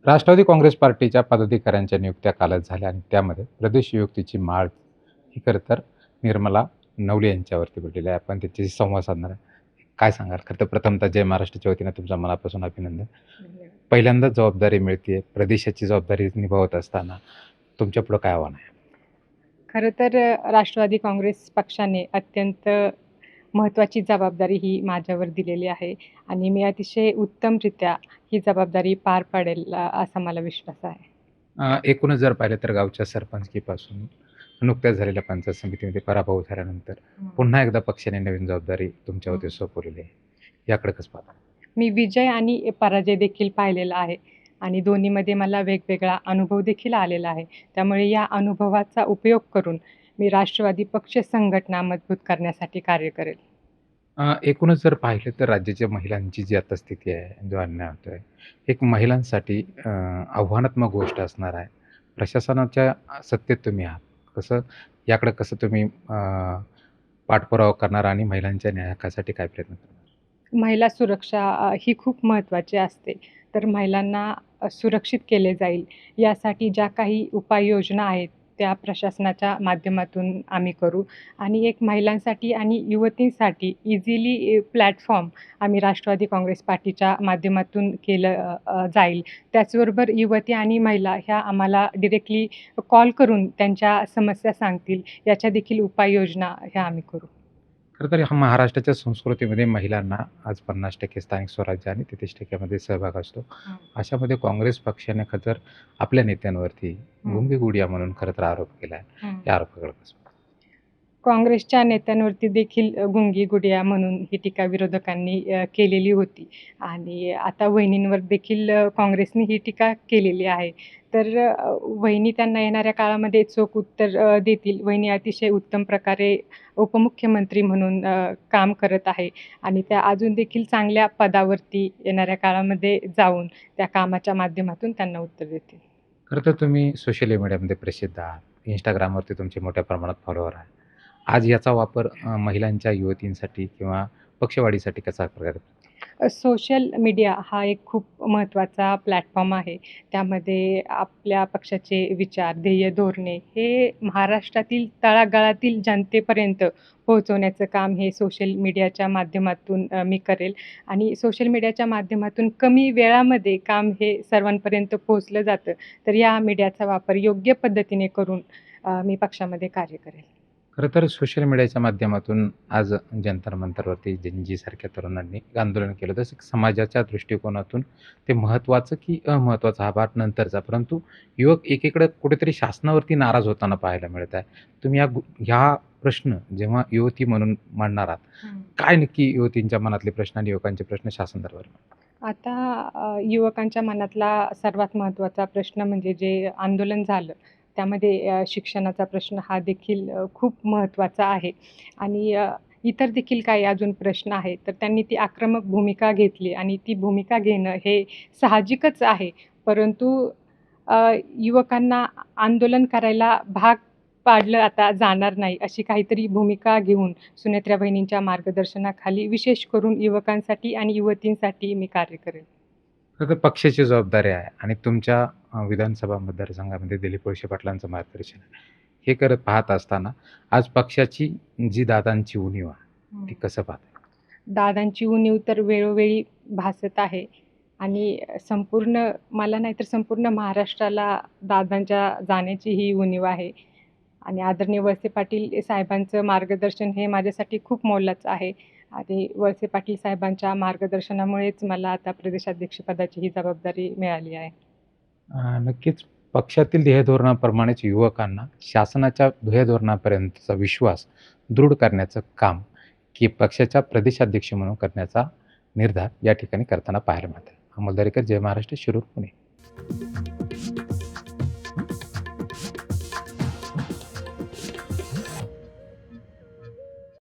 राष्ट्रवादी काँग्रेस पार्टीच्या पदाधिकाऱ्यांच्या नियुक्त्या कालच झाल्या आणि त्यामध्ये प्रदेश युवतीची माळ ही खरं तर निर्मला नवले यांच्यावरती पडलेली आहे. आपण त्याच्याशी संवाद साधणार आहे. काय सांगाल? खरं तर प्रथमतः जय महाराष्ट्राच्या वतीनं तुमचं मनापासून अभिनंदन. धन्यवाद. पहिल्यांदाच जबाबदारी मिळते, प्रदेशाची जबाबदारी निभावत असताना तुमच्यापुढं काय आव्हान आहे? खरं तर राष्ट्रवादी काँग्रेस पक्षाने अत्यंत महत्त्वाची जबाबदारी ही माझ्यावर दिलेली आहे आणि मी अतिशय उत्तमरित्या ही जबाबदारी पार पाडेल असा मला विश्वास आहे. एकूणच जर पाहिलं तर गावच्या सरपंचकीपासून नुकत्याच झालेल्या पंचायत समितीमध्ये पराभव झाल्यानंतर पुन्हा एकदा पक्षाने नवीन जबाबदारी तुमच्यावरती सोपवलेली आहे. याकडे कसं पाहता? मी विजय आणि पराजय देखील पाहिलेला आहे आणि दोन्हीमध्ये मला वेगवेगळा अनुभव देखील आलेला आहे. त्यामुळे या अनुभवाचा उपयोग करून मी राष्ट्रवादी पक्ष संघटना मजबूत करण्यासाठी कार्य करेल. एकूणच जर पाहिलं तर राज्याच्या महिलांची जी आता स्थिती आहे, जो अन्याय होतोय, एक महिलांसाठी आव्हानात्मक गोष्ट असणार आहे. प्रशासनाच्या सत्तेत तुम्ही आहात. कसं तुम्ही पाठपुरावा करणार आणि महिलांच्या न्याय हक्कासाठी काय प्रयत्न करणार? महिला सुरक्षा ही खूप महत्त्वाची असते. तर महिलांना सुरक्षित केले जाईल यासाठी ज्या काही उपाययोजना आहेत, त्या प्रशासनाच्या माध्यमातून आम्ही करू आणि एक महिलांसाठी आणि युवतींसाठी इझिली प्लॅटफॉर्म आम्ही राष्ट्रवादी काँग्रेस पार्टीच्या माध्यमातून केलं जाईल. त्याचबरोबर युवती आणि महिला ह्या आम्हाला डिरेक्टली कॉल करून त्यांच्या समस्या सांगतील, याच्या देखील उपाययोजना ह्या आम्ही करू. खरं तर महाराष्ट्राच्या संस्कृतीमध्ये महिलांना आज 50% स्थानिक स्वराज्य आणि 33% मध्ये सहभाग असतो. अशामध्ये काँग्रेस पक्षाने खरं तर आपल्या नेत्यांवरती गुंगेगुडिया म्हणून खरं तर आरोप केला आहे. या आरोपाकडे कसं? काँग्रेसच्या नेत्यांवरती देखील गुंगी गुडिया म्हणून ही टीका विरोधकांनी केलेली होती आणि आता वहिनींवर देखील काँग्रेसने ही टीका केलेली आहे. तर वहिनी त्यांना येणाऱ्या काळामध्ये चोख उत्तर देतील. वहिनी अतिशय उत्तम प्रकारे उपमुख्यमंत्री म्हणून काम करत आहे आणि त्या अजून देखील चांगल्या पदावरती येणाऱ्या काळामध्ये जाऊन त्या कामाच्या माध्यमातून त्यांना उत्तर देतील. खरं तर तुम्ही सोशल मीडियामध्ये प्रसिद्ध आहात. Instagramवरती तुमचे मोठ्या प्रमाणात फॉलोअर आहे. आज याचा वापर महिलांच्या युवतींसाठी किंवा पक्षवाढीसाठी कसा प्रकारे? सोशल मीडिया हा एक खूप महत्त्वाचा प्लॅटफॉर्म आहे. त्यामध्ये आपल्या पक्षाचे विचार, ध्येय, धोरणे हे महाराष्ट्रातील तळागाळातील जनतेपर्यंत पोहोचवण्याचं काम हे सोशल मीडियाच्या माध्यमातून मी करेल आणि सोशल मीडियाच्या माध्यमातून कमी वेळामध्ये काम हे सर्वांपर्यंत पोहोचलं जातं. तर या मीडियाचा वापर योग्य पद्धतीने करून मी पक्षामध्ये कार्य करेल. खरं तर सोशल मीडियाच्या माध्यमातून आज जंतर मंतरवरती जेन सारख्या तरुणांनी एक आंदोलन केलं. तसं समाजाच्या दृष्टिकोनातून ते महत्त्वाचं की अमहत्त्वाचं हा भाग नंतरचा. परंतु युवक एकीकडे कुठेतरी शासनावरती नाराज होताना पाहायला मिळत आहे. तुम्ही ह्या प्रश्न जेव्हा युवती म्हणून मांडणार आहात, काय नक्की युवतींच्या मनातले प्रश्न आणि युवकांचे प्रश्न शासन दरबारी? आता युवकांच्या मनातला सर्वात महत्त्वाचा प्रश्न म्हणजे जे आंदोलन झालं, त्यामध्ये शिक्षणाचा प्रश्न हा देखील खूप महत्त्वाचा आहे आणि इतर देखील काही अजून प्रश्न आहेत. तर त्यांनी ती आक्रमक भूमिका घेतली आणि ती भूमिका घेणं हे साहजिकच आहे. परंतु युवकांना आंदोलन करायला भाग पाडलं आता जाणार नाही, अशी काहीतरी भूमिका घेऊन सुनेत्रा वहिनींच्या मार्गदर्शनाखाली विशेष करून युवकांसाठी आणि युवतींसाठी मी कार्य करेन. खरं तर पक्षाची जबाबदारी आहे आणि तुमच्या विधानसभा मतदारसंघामध्ये दिलीप वळसे पाटलांचं मार्गदर्शन आहे. हे करत पाहत असताना आज पक्षाची जी दादांची उणीव आहे, ती कसं पाहता? दादांची उणीव तर वेळोवेळी भासत आहे आणि मला नाही तर संपूर्ण महाराष्ट्राला दादांच्या जाण्याची ही उणीव आहे आणि आदरणीय वळसे पाटील साहेबांचं मार्गदर्शन हे माझ्यासाठी खूप मोलाचं आहे आणि वळसे पाटील साहेबांच्या मार्गदर्शनामुळेच मला आता प्रदेशाध्यक्षपदाची ही जबाबदारी मिळाली आहे. नक्कीच पक्षातील ध्येयधोरणाप्रमाणेच युवकांना शासनाच्या ध्येयधोरणापर्यंतचा विश्वास दृढ करण्याचं काम की पक्षाच्या प्रदेशाध्यक्ष म्हणून करण्याचा निर्धार या ठिकाणी करताना पाहायला मिळतं. अमोल दरेकर, जय महाराष्ट्र, शिरूर, पुणे.